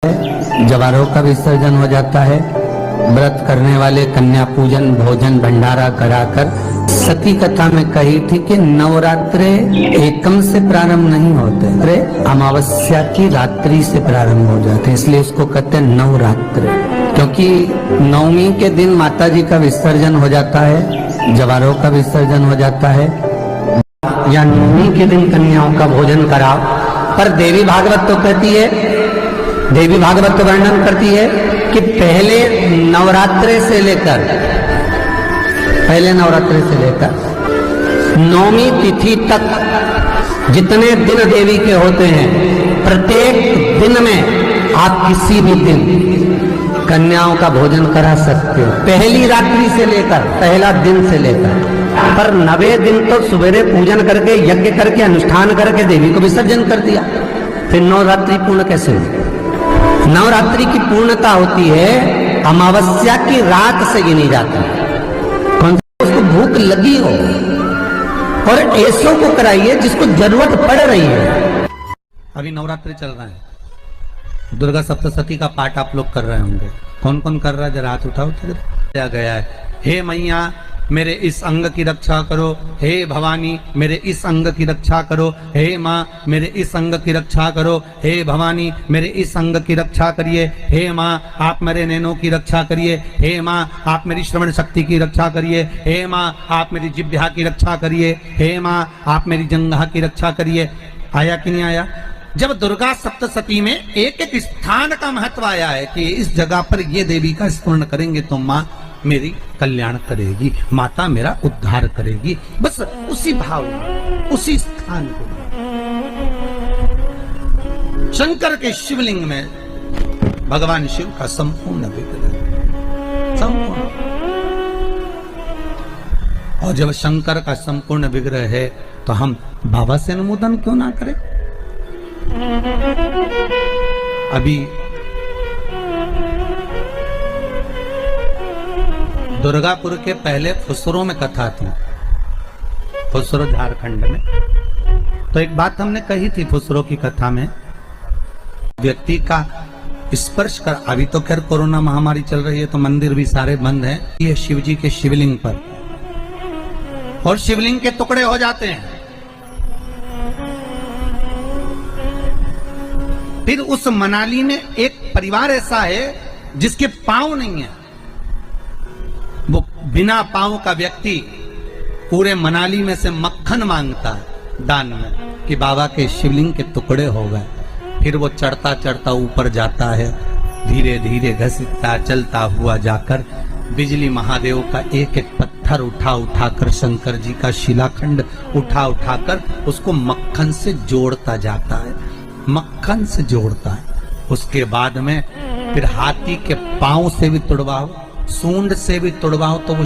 जवारों का विसर्जन हो जाता है। व्रत करने वाले कन्या पूजन भोजन भंडारा कराकर, सती कथा में कही थी कि नवरात्रे एकम से प्रारंभ नहीं होते, अरे अमावस्या की रात्रि से प्रारंभ हो जाते हैं, इसलिए उसको कहते हैं नवरात्रे। क्योंकि नवमी के दिन माता जी का विसर्जन हो जाता है, जवारों का विसर्जन हो जाता है, या नवमी के दिन कन्याओं का भोजन कराओ। पर देवी भागवत तो कहती है, देवी भागवत तो वर्णन करती है कि पहले नवरात्रे से लेकर नौमी तिथि तक जितने दिन देवी के होते हैं, प्रत्येक दिन में आप किसी भी दिन कन्याओं का भोजन करा सकते हो, पहली रात्रि से लेकर, पहला दिन से लेकर। पर 9वें दिन तो सवेरे पूजन करके यज्ञ करके अनुष्ठान करके देवी को विसर्जन कर दिया, फिर नवरात्रि पूर्ण कैसे हुई? नवरात्रि की पूर्णता होती है अमावस्या की रात से गिनी जाती है। कौन सा उसको भूख लगी हो, और ऐसों को कराइए जिसको जरूरत पड़ रही है। अभी नवरात्रि चल रहा है, दुर्गा सप्तशती का पाठ आप लोग कर रहे होंगे। कौन कौन कर रहा है जरा हाथ उठाओ। गया है, हे मैया मेरे इस अंग की रक्षा करो, हे भवानी मेरे इस अंग की रक्षा करो, हे माँ मेरे इस अंग की रक्षा करो, हे भवानी मेरे इस अंग की रक्षा करिए, हे माँ आप मेरे नैनों की रक्षा करिए, हे माँ आप मेरी श्रवण शक्ति की रक्षा करिए, हे माँ आप मेरी जिह्वा की रक्षा करिए, हे माँ आप मेरी जंघा की रक्षा करिए। आया कि नहीं आया? जब दुर्गा सप्तशती में एक एक स्थान का महत्व आया है कि इस जगह पर ये देवी का स्मरण करेंगे तो माँ मेरी कल्याण करेगी, माता मेरा उद्धार करेगी, बस उसी भाव में, उसी स्थान को। शंकर के शिवलिंग में भगवान शिव का संपूर्ण विग्रह, संपूर्ण। और जब शंकर का संपूर्ण विग्रह है तो हम बाबा से अनुमोदन क्यों ना करें? अभी दुर्गापुर के पहले फुसरो में कथा थी, फुसरो झारखंड में। तो एक बात हमने कही थी फुसरो की कथा में, व्यक्ति का स्पर्श कर, अभी तो खैर कोरोना महामारी चल रही है तो मंदिर भी सारे बंद हैं, ये शिव जी के शिवलिंग पर, और शिवलिंग के टुकड़े हो जाते हैं। फिर उस मनाली में एक परिवार ऐसा है जिसके पांव नहीं है, वो बिना पांव का व्यक्ति पूरे मनाली में से मक्खन मांगता है दान में कि बाबा के शिवलिंग के टुकड़े हो गए। फिर वो चढ़ता चढ़ता ऊपर जाता है, धीरे धीरे घसीटता चलता हुआ जाकर बिजली महादेव का एक एक पत्थर उठा उठाकर, शंकर जी का शिलाखंड उठा उठाकर उसको मक्खन से जोड़ता जाता है, मक्खन से जोड़ता है। उसके बाद में फिर हाथी के पांव से भी तुड़वाओ, सूंड से भी तुड़वाओ तो वो